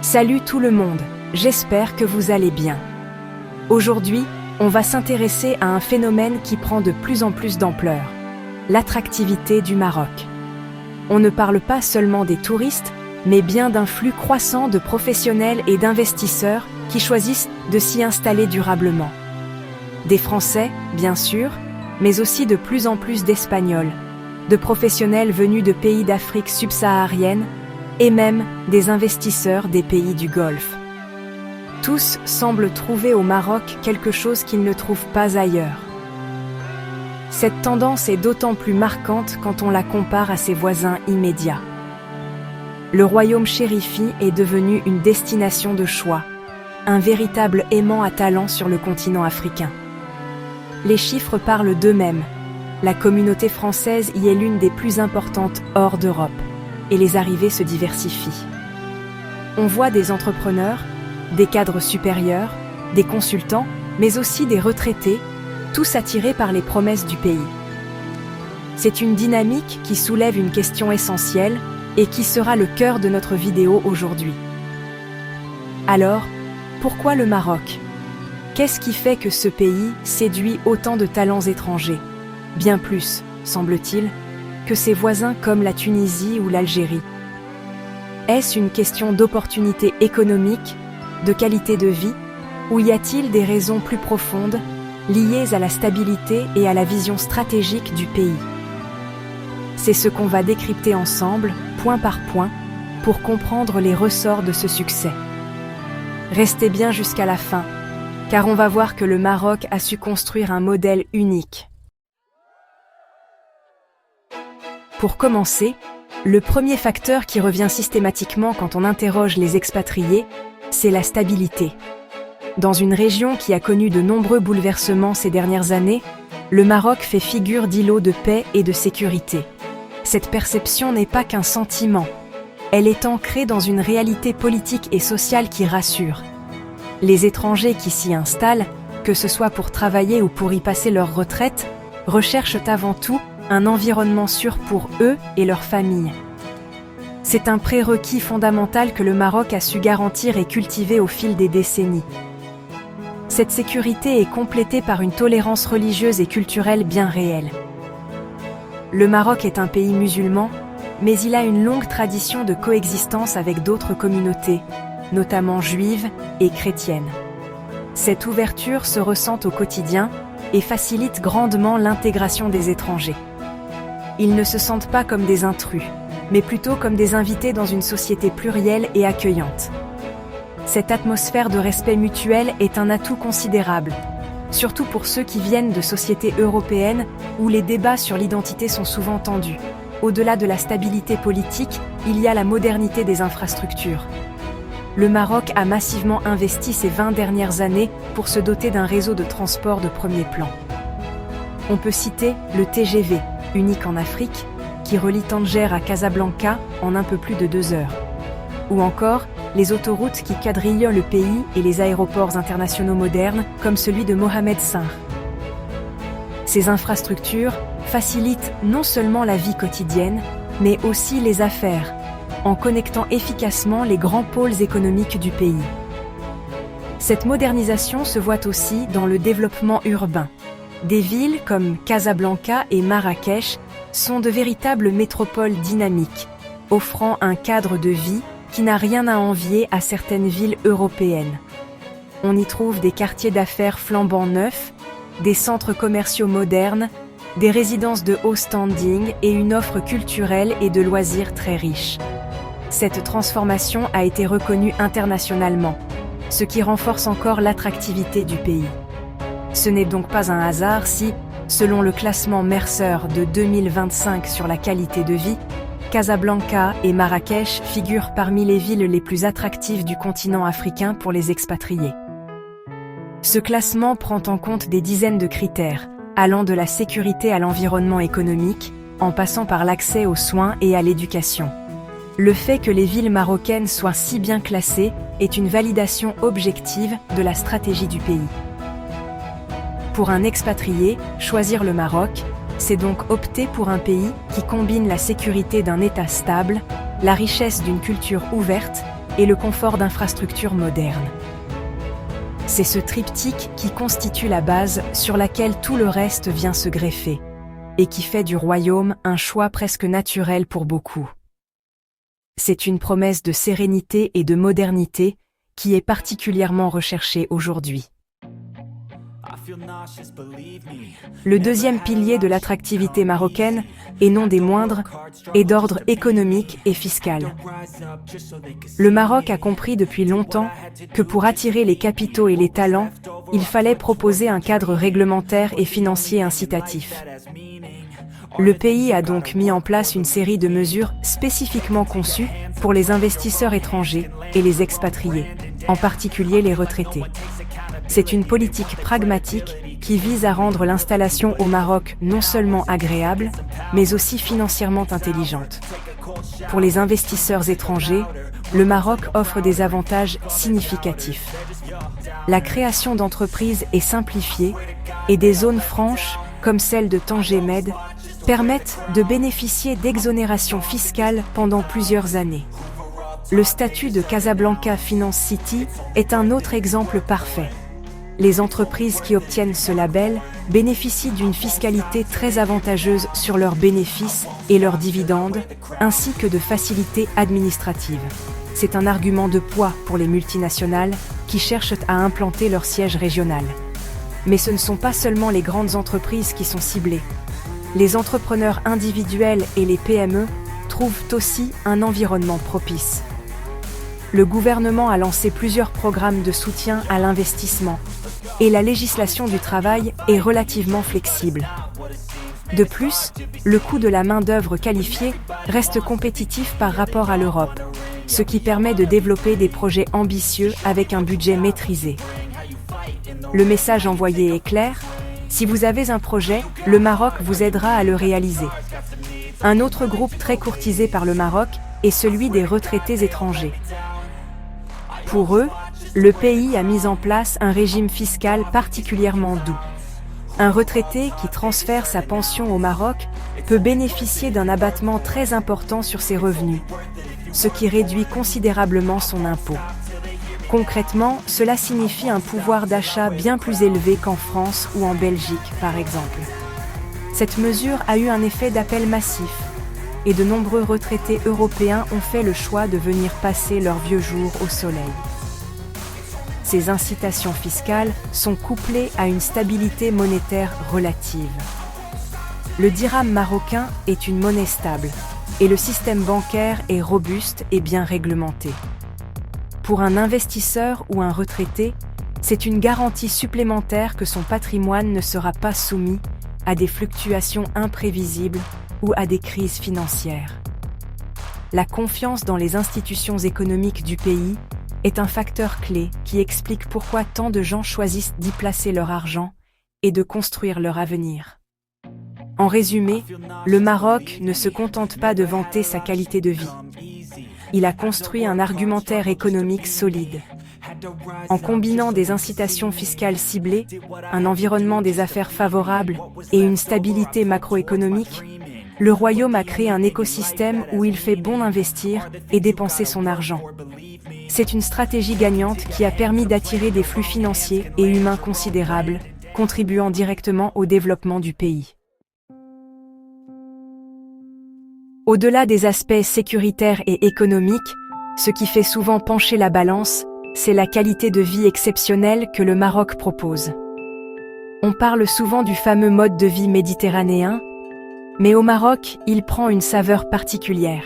Salut tout le monde, j'espère que vous allez bien. Aujourd'hui, on va s'intéresser à un phénomène qui prend de plus en plus d'ampleur, l'attractivité du Maroc. On ne parle pas seulement des touristes, mais bien d'un flux croissant de professionnels et d'investisseurs qui choisissent de s'y installer durablement. Des Français, bien sûr, mais aussi de plus en plus d'Espagnols, de professionnels venus de pays d'Afrique subsaharienne et même des investisseurs des pays du Golfe. Tous semblent trouver au Maroc quelque chose qu'ils ne trouvent pas ailleurs. Cette tendance est d'autant plus marquante quand on la compare à ses voisins immédiats. Le royaume chérifi est devenu une destination de choix, un véritable aimant à talent sur le continent africain. Les chiffres parlent d'eux-mêmes. La communauté française y est l'une des plus importantes hors d'Europe, et les arrivées se diversifient. On voit des entrepreneurs, des cadres supérieurs, des consultants, mais aussi des retraités, tous attirés par les promesses du pays. C'est une dynamique qui soulève une question essentielle et qui sera le cœur de notre vidéo aujourd'hui. Alors, pourquoi le Maroc ? Qu'est-ce qui fait que ce pays séduit autant de talents étrangers ? Bien plus, semble-t-il, que ses voisins comme la Tunisie ou l'Algérie. Est-ce une question d'opportunité économique, de qualité de vie, ou y a-t-il des raisons plus profondes, liées à la stabilité et à la vision stratégique du pays ? C'est ce qu'on va décrypter ensemble, point par point, pour comprendre les ressorts de ce succès. Restez bien jusqu'à la fin, car on va voir que le Maroc a su construire un modèle unique. Pour commencer, le premier facteur qui revient systématiquement quand on interroge les expatriés, c'est la stabilité. Dans une région qui a connu de nombreux bouleversements ces dernières années, le Maroc fait figure d'îlot de paix et de sécurité. Cette perception n'est pas qu'un sentiment, elle est ancrée dans une réalité politique et sociale qui rassure. Les étrangers qui s'y installent, que ce soit pour travailler ou pour y passer leur retraite, recherchent avant tout un environnement sûr pour eux et leurs familles. C'est un prérequis fondamental que le Maroc a su garantir et cultiver au fil des décennies. Cette sécurité est complétée par une tolérance religieuse et culturelle bien réelle. Le Maroc est un pays musulman, mais il a une longue tradition de coexistence avec d'autres communautés, notamment juives et chrétiennes. Cette ouverture se ressent au quotidien et facilite grandement l'intégration des étrangers. Ils ne se sentent pas comme des intrus, mais plutôt comme des invités dans une société plurielle et accueillante. Cette atmosphère de respect mutuel est un atout considérable, surtout pour ceux qui viennent de sociétés européennes où les débats sur l'identité sont souvent tendus. Au-delà de la stabilité politique, il y a la modernité des infrastructures. Le Maroc a massivement investi ces 20 dernières années pour se doter d'un réseau de transport de premier plan. On peut citer le TGV, unique en Afrique, qui relie Tanger à Casablanca en un peu plus de 2 heures. Ou encore, les autoroutes qui quadrillent le pays et les aéroports internationaux modernes comme celui de Mohamed V. Ces infrastructures facilitent non seulement la vie quotidienne, mais aussi les affaires, en connectant efficacement les grands pôles économiques du pays. Cette modernisation se voit aussi dans le développement urbain. Des villes comme Casablanca et Marrakech sont de véritables métropoles dynamiques, offrant un cadre de vie qui n'a rien à envier à certaines villes européennes. On y trouve des quartiers d'affaires flambant neufs, des centres commerciaux modernes, des résidences de haut standing et une offre culturelle et de loisirs très riche. Cette transformation a été reconnue internationalement, ce qui renforce encore l'attractivité du pays. Ce n'est donc pas un hasard si, selon le classement Mercer de 2025 sur la qualité de vie, Casablanca et Marrakech figurent parmi les villes les plus attractives du continent africain pour les expatriés. Ce classement prend en compte des dizaines de critères, allant de la sécurité à l'environnement économique, en passant par l'accès aux soins et à l'éducation. Le fait que les villes marocaines soient si bien classées est une validation objective de la stratégie du pays. Pour un expatrié, choisir le Maroc, c'est donc opter pour un pays qui combine la sécurité d'un État stable, la richesse d'une culture ouverte et le confort d'infrastructures modernes. C'est ce triptyque qui constitue la base sur laquelle tout le reste vient se greffer, et qui fait du royaume un choix presque naturel pour beaucoup. C'est une promesse de sérénité et de modernité qui est particulièrement recherchée aujourd'hui. Le deuxième pilier de l'attractivité marocaine, et non des moindres, est d'ordre économique et fiscal. Le Maroc a compris depuis longtemps que pour attirer les capitaux et les talents, il fallait proposer un cadre réglementaire et financier incitatif. Le pays a donc mis en place une série de mesures spécifiquement conçues pour les investisseurs étrangers et les expatriés, en particulier les retraités. C'est une politique pragmatique qui vise à rendre l'installation au Maroc non seulement agréable, mais aussi financièrement intelligente. Pour les investisseurs étrangers, le Maroc offre des avantages significatifs. La création d'entreprises est simplifiée et des zones franches, comme celle de Tanger Med, permettent de bénéficier d'exonérations fiscales pendant plusieurs années. Le statut de Casablanca Finance City est un autre exemple parfait. Les entreprises qui obtiennent ce label bénéficient d'une fiscalité très avantageuse sur leurs bénéfices et leurs dividendes, ainsi que de facilités administratives. C'est un argument de poids pour les multinationales qui cherchent à implanter leur siège régional. Mais ce ne sont pas seulement les grandes entreprises qui sont ciblées. Les entrepreneurs individuels et les PME trouvent aussi un environnement propice. Le gouvernement a lancé plusieurs programmes de soutien à l'investissement, et la législation du travail est relativement flexible. De plus, le coût de la main-d'œuvre qualifiée reste compétitif par rapport à l'Europe, ce qui permet de développer des projets ambitieux avec un budget maîtrisé. Le message envoyé est clair: si vous avez un projet, le Maroc vous aidera à le réaliser. Un autre groupe très courtisé par le Maroc est celui des retraités étrangers. Pour eux, le pays a mis en place un régime fiscal particulièrement doux. Un retraité qui transfère sa pension au Maroc peut bénéficier d'un abattement très important sur ses revenus, ce qui réduit considérablement son impôt. Concrètement, cela signifie un pouvoir d'achat bien plus élevé qu'en France ou en Belgique, par exemple. Cette mesure a eu un effet d'appel massif, et de nombreux retraités européens ont fait le choix de venir passer leurs vieux jours au soleil. Ces incitations fiscales sont couplées à une stabilité monétaire relative. Le dirham marocain est une monnaie stable, et le système bancaire est robuste et bien réglementé. Pour un investisseur ou un retraité, c'est une garantie supplémentaire que son patrimoine ne sera pas soumis à des fluctuations imprévisibles ou à des crises financières. La confiance dans les institutions économiques du pays est un facteur clé qui explique pourquoi tant de gens choisissent d'y placer leur argent et de construire leur avenir. En résumé, le Maroc ne se contente pas de vanter sa qualité de vie. Il a construit un argumentaire économique solide. En combinant des incitations fiscales ciblées, un environnement des affaires favorable et une stabilité macroéconomique, le royaume a créé un écosystème où il fait bon investir et dépenser son argent. C'est une stratégie gagnante qui a permis d'attirer des flux financiers et humains considérables, contribuant directement au développement du pays. Au-delà des aspects sécuritaires et économiques, ce qui fait souvent pencher la balance, c'est la qualité de vie exceptionnelle que le Maroc propose. On parle souvent du fameux mode de vie méditerranéen, mais au Maroc, il prend une saveur particulière.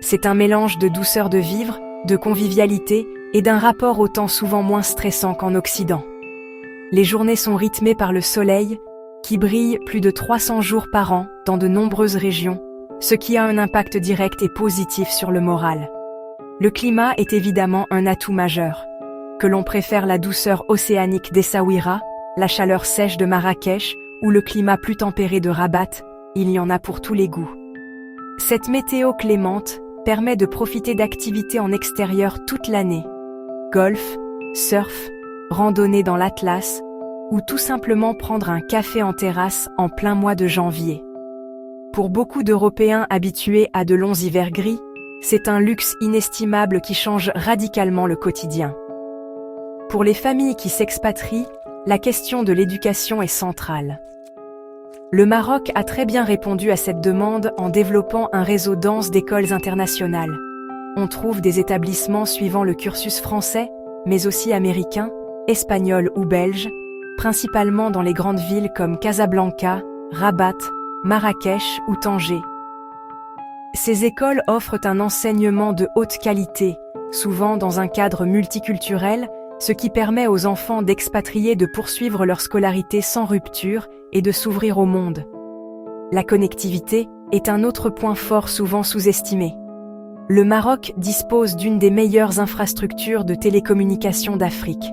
C'est un mélange de douceur de vivre, de convivialité et d'un rapport au temps souvent moins stressant qu'en Occident. Les journées sont rythmées par le soleil, qui brille plus de 300 jours par an dans de nombreuses régions, ce qui a un impact direct et positif sur le moral. Le climat est évidemment un atout majeur. Que l'on préfère la douceur océanique d'Essaouira, la chaleur sèche de Marrakech ou le climat plus tempéré de Rabat, il y en a pour tous les goûts. Cette météo clémente permet de profiter d'activités en extérieur toute l'année. Golf, surf, randonnée dans l'Atlas, ou tout simplement prendre un café en terrasse en plein mois de janvier. Pour beaucoup d'Européens habitués à de longs hivers gris, C'est un luxe inestimable qui change radicalement le quotidien. Pour les familles qui s'expatrient, la question de l'éducation est centrale. Le Maroc a très bien répondu à cette demande en développant un réseau dense d'écoles internationales. On trouve des établissements suivant le cursus français, mais aussi américain, espagnol ou belge, principalement dans les grandes villes comme Casablanca, Rabat, Marrakech ou Tanger. Ces écoles offrent un enseignement de haute qualité, souvent dans un cadre multiculturel, ce qui permet aux enfants d'expatriés de poursuivre leur scolarité sans rupture et de s'ouvrir au monde. La connectivité est un autre point fort souvent sous-estimé. Le Maroc dispose d'une des meilleures infrastructures de télécommunications d'Afrique.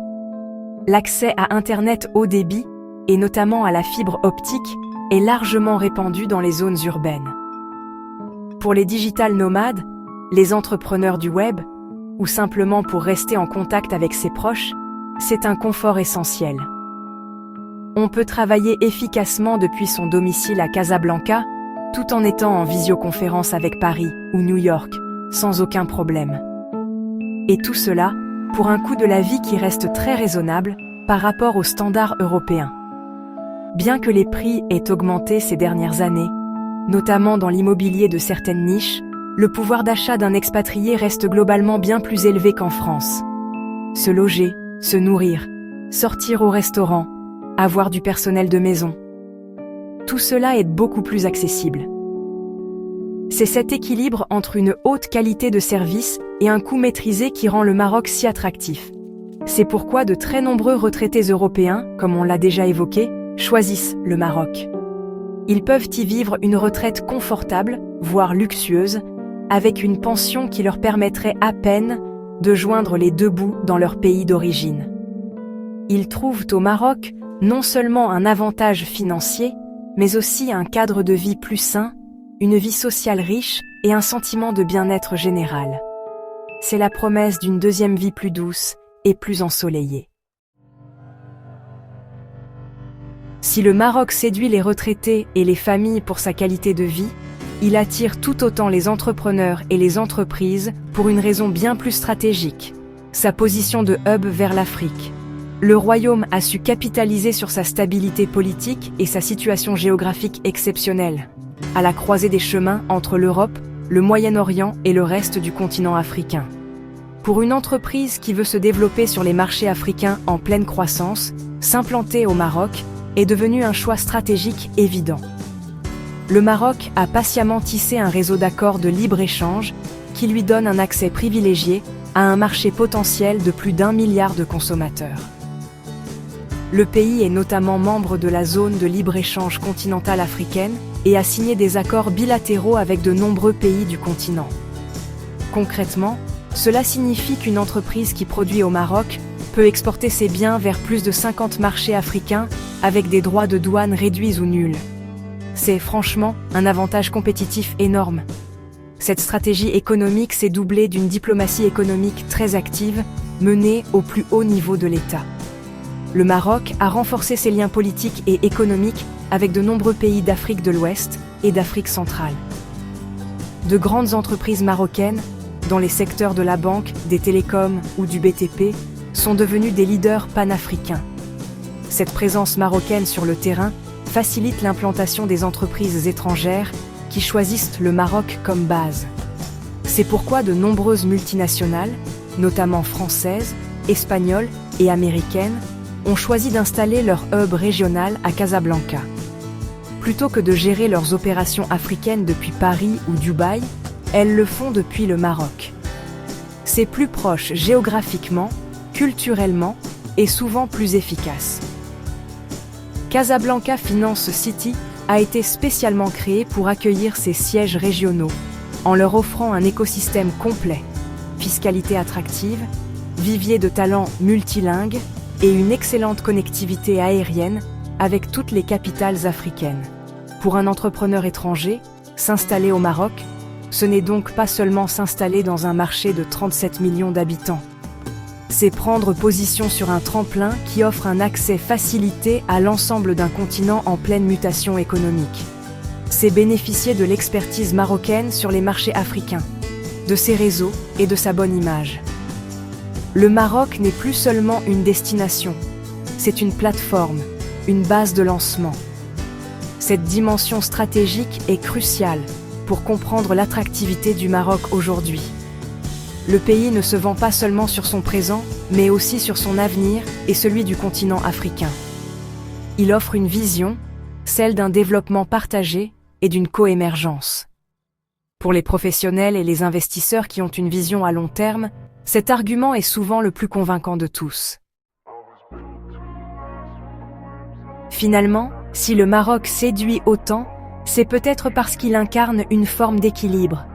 L'accès à Internet haut débit, et notamment à la fibre optique, est largement répandu dans les zones urbaines. Pour les digital nomades, les entrepreneurs du web, ou simplement pour rester en contact avec ses proches, c'est un confort essentiel. On peut travailler efficacement depuis son domicile à Casablanca, tout en étant en visioconférence avec Paris ou New York, sans aucun problème. Et tout cela, pour un coût de la vie qui reste très raisonnable par rapport aux standards européens. Bien que les prix aient augmenté ces dernières années, notamment dans l'immobilier de certaines niches, le pouvoir d'achat d'un expatrié reste globalement bien plus élevé qu'en France. Se loger, se nourrir, sortir au restaurant, avoir du personnel de maison. Tout cela est beaucoup plus accessible. C'est cet équilibre entre une haute qualité de service et un coût maîtrisé qui rend le Maroc si attractif. C'est pourquoi de très nombreux retraités européens, comme on l'a déjà évoqué, choisissent le Maroc. Ils peuvent y vivre une retraite confortable, voire luxueuse, avec une pension qui leur permettrait à peine de joindre les deux bouts dans leur pays d'origine. Ils trouvent au Maroc non seulement un avantage financier, mais aussi un cadre de vie plus sain, une vie sociale riche et un sentiment de bien-être général. C'est la promesse d'une deuxième vie plus douce et plus ensoleillée. Si le Maroc séduit les retraités et les familles pour sa qualité de vie, il attire tout autant les entrepreneurs et les entreprises pour une raison bien plus stratégique, sa position de hub vers l'Afrique. Le royaume a su capitaliser sur sa stabilité politique et sa situation géographique exceptionnelle, à la croisée des chemins entre l'Europe, le Moyen-Orient et le reste du continent africain. Pour une entreprise qui veut se développer sur les marchés africains en pleine croissance, s'implanter au Maroc est devenu un choix stratégique évident. Le Maroc a patiemment tissé un réseau d'accords de libre-échange qui lui donne un accès privilégié à un marché potentiel de plus d'1 milliard de consommateurs. Le pays est notamment membre de la zone de libre-échange continentale africaine et a signé des accords bilatéraux avec de nombreux pays du continent. Concrètement, cela signifie qu'une entreprise qui produit au Maroc peut exporter ses biens vers plus de 50 marchés africains avec des droits de douane réduits ou nuls. C'est franchement un avantage compétitif énorme. Cette stratégie économique s'est doublée d'une diplomatie économique très active, menée au plus haut niveau de l'État. Le Maroc a renforcé ses liens politiques et économiques avec de nombreux pays d'Afrique de l'Ouest et d'Afrique centrale. De grandes entreprises marocaines, dans les secteurs de la banque, des télécoms ou du BTP, sont devenues des leaders panafricains. Cette présence marocaine sur le terrain facilite l'implantation des entreprises étrangères qui choisissent le Maroc comme base. C'est pourquoi de nombreuses multinationales, notamment françaises, espagnoles et américaines, ont choisi d'installer leur hub régional à Casablanca. Plutôt que de gérer leurs opérations africaines depuis Paris ou Dubaï, elles le font depuis le Maroc. C'est plus proche géographiquement, culturellement et souvent plus efficace. Casablanca Finance City a été spécialement créé pour accueillir ces sièges régionaux, en leur offrant un écosystème complet, fiscalité attractive, vivier de talents multilingues et une excellente connectivité aérienne avec toutes les capitales africaines. Pour un entrepreneur étranger, s'installer au Maroc, ce n'est donc pas seulement s'installer dans un marché de 37 millions d'habitants. C'est prendre position sur un tremplin qui offre un accès facilité à l'ensemble d'un continent en pleine mutation économique. C'est bénéficier de l'expertise marocaine sur les marchés africains, de ses réseaux et de sa bonne image. Le Maroc n'est plus seulement une destination, c'est une plateforme, une base de lancement. Cette dimension stratégique est cruciale pour comprendre l'attractivité du Maroc aujourd'hui. Le pays ne se vend pas seulement sur son présent, mais aussi sur son avenir et celui du continent africain. Il offre une vision, celle d'un développement partagé et d'une coémergence. Pour les professionnels et les investisseurs qui ont une vision à long terme, cet argument est souvent le plus convaincant de tous. Finalement, si le Maroc séduit autant, c'est peut-être parce qu'il incarne une forme d'équilibre.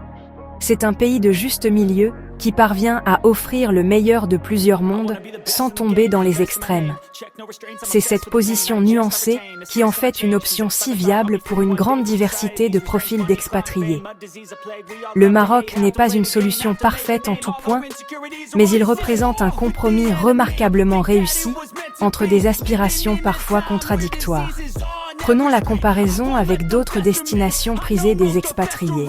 C'est un pays de juste milieu qui parvient à offrir le meilleur de plusieurs mondes sans tomber dans les extrêmes. C'est cette position nuancée qui en fait une option si viable pour une grande diversité de profils d'expatriés. Le Maroc n'est pas une solution parfaite en tout point, mais il représente un compromis remarquablement réussi entre des aspirations parfois contradictoires. Prenons la comparaison avec d'autres destinations prisées des expatriés.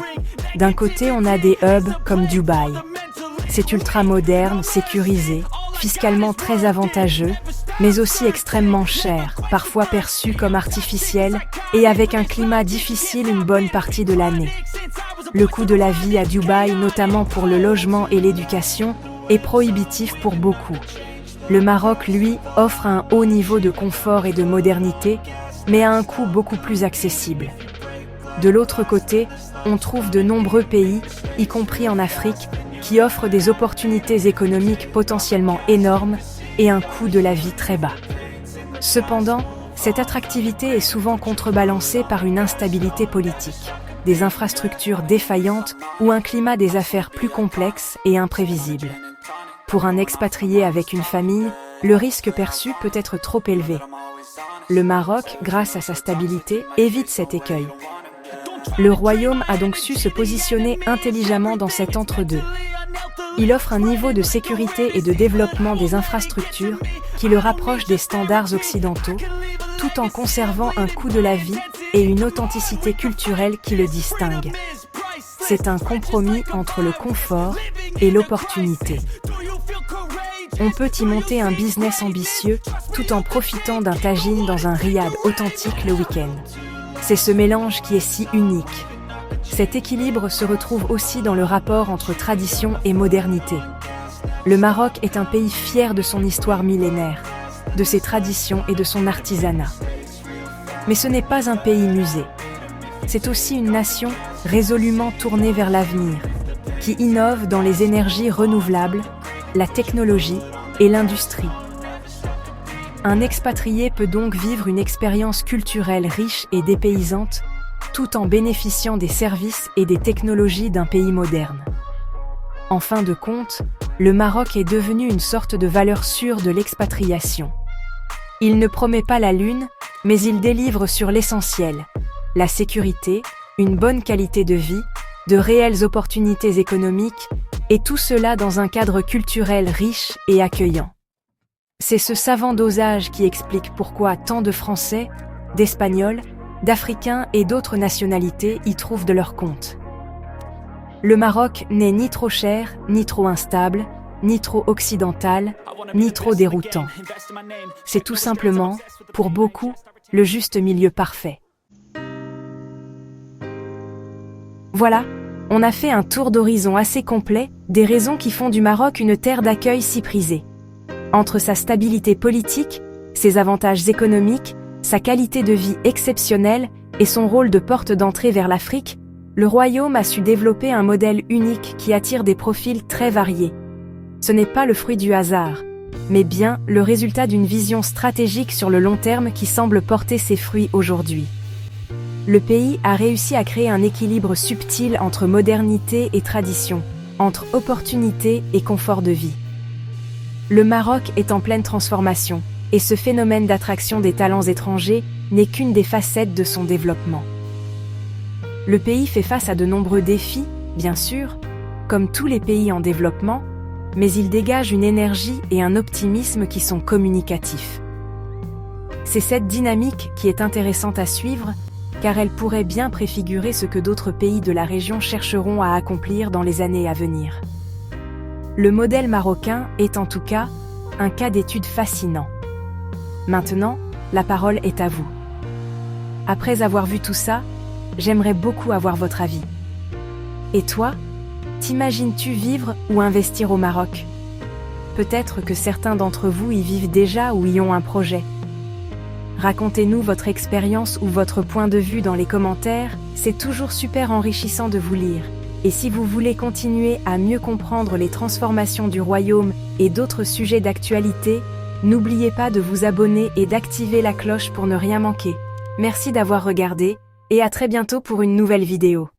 D'un côté, on a des hubs comme Dubaï. C'est ultra-moderne, sécurisé, fiscalement très avantageux, mais aussi extrêmement cher, parfois perçu comme artificiel et avec un climat difficile une bonne partie de l'année. Le coût de la vie à Dubaï, notamment pour le logement et l'éducation, est prohibitif pour beaucoup. Le Maroc, lui, offre un haut niveau de confort et de modernité, mais à un coût beaucoup plus accessible. De l'autre côté, on trouve de nombreux pays, y compris en Afrique, qui offrent des opportunités économiques potentiellement énormes et un coût de la vie très bas. Cependant, cette attractivité est souvent contrebalancée par une instabilité politique, des infrastructures défaillantes ou un climat des affaires plus complexe et imprévisible. Pour un expatrié avec une famille, le risque perçu peut être trop élevé. Le Maroc, grâce à sa stabilité, évite cet écueil. Le royaume a donc su se positionner intelligemment dans cet entre-deux. Il offre un niveau de sécurité et de développement des infrastructures qui le rapproche des standards occidentaux, tout en conservant un coût de la vie et une authenticité culturelle qui le distingue. C'est un compromis entre le confort et l'opportunité. On peut y monter un business ambitieux tout en profitant d'un tagine dans un riad authentique le week-end. C'est ce mélange qui est si unique. Cet équilibre se retrouve aussi dans le rapport entre tradition et modernité. Le Maroc est un pays fier de son histoire millénaire, de ses traditions et de son artisanat. Mais ce n'est pas un pays musée. C'est aussi une nation résolument tournée vers l'avenir, qui innove dans les énergies renouvelables, la technologie et l'industrie. Un expatrié peut donc vivre une expérience culturelle riche et dépaysante, tout en bénéficiant des services et des technologies d'un pays moderne. En fin de compte, le Maroc est devenu une sorte de valeur sûre de l'expatriation. Il ne promet pas la lune, mais il délivre sur l'essentiel: la sécurité, une bonne qualité de vie, de réelles opportunités économiques, et tout cela dans un cadre culturel riche et accueillant. C'est ce savant dosage qui explique pourquoi tant de Français, d'Espagnols, d'Africains et d'autres nationalités y trouvent de leur compte. Le Maroc n'est ni trop cher, ni trop instable, ni trop occidental, ni trop déroutant. C'est tout simplement, pour beaucoup, le juste milieu parfait. Voilà, on a fait un tour d'horizon assez complet des raisons qui font du Maroc une terre d'accueil si prisée. Entre sa stabilité politique, ses avantages économiques, sa qualité de vie exceptionnelle et son rôle de porte d'entrée vers l'Afrique, le royaume a su développer un modèle unique qui attire des profils très variés. Ce n'est pas le fruit du hasard, mais bien le résultat d'une vision stratégique sur le long terme qui semble porter ses fruits aujourd'hui. Le pays a réussi à créer un équilibre subtil entre modernité et tradition, entre opportunité et confort de vie. Le Maroc est en pleine transformation, et ce phénomène d'attraction des talents étrangers n'est qu'une des facettes de son développement. Le pays fait face à de nombreux défis, bien sûr, comme tous les pays en développement, mais il dégage une énergie et un optimisme qui sont communicatifs. C'est cette dynamique qui est intéressante à suivre, car elle pourrait bien préfigurer ce que d'autres pays de la région chercheront à accomplir dans les années à venir. Le modèle marocain est en tout cas un cas d'étude fascinant. Maintenant, la parole est à vous. Après avoir vu tout ça, j'aimerais beaucoup avoir votre avis. Et toi, t'imagines-tu vivre ou investir au Maroc? Peut-être que certains d'entre vous y vivent déjà ou y ont un projet. Racontez-nous votre expérience ou votre point de vue dans les commentaires, c'est toujours super enrichissant de vous lire. Et si vous voulez continuer à mieux comprendre les transformations du royaume et d'autres sujets d'actualité, n'oubliez pas de vous abonner et d'activer la cloche pour ne rien manquer. Merci d'avoir regardé, et à très bientôt pour une nouvelle vidéo.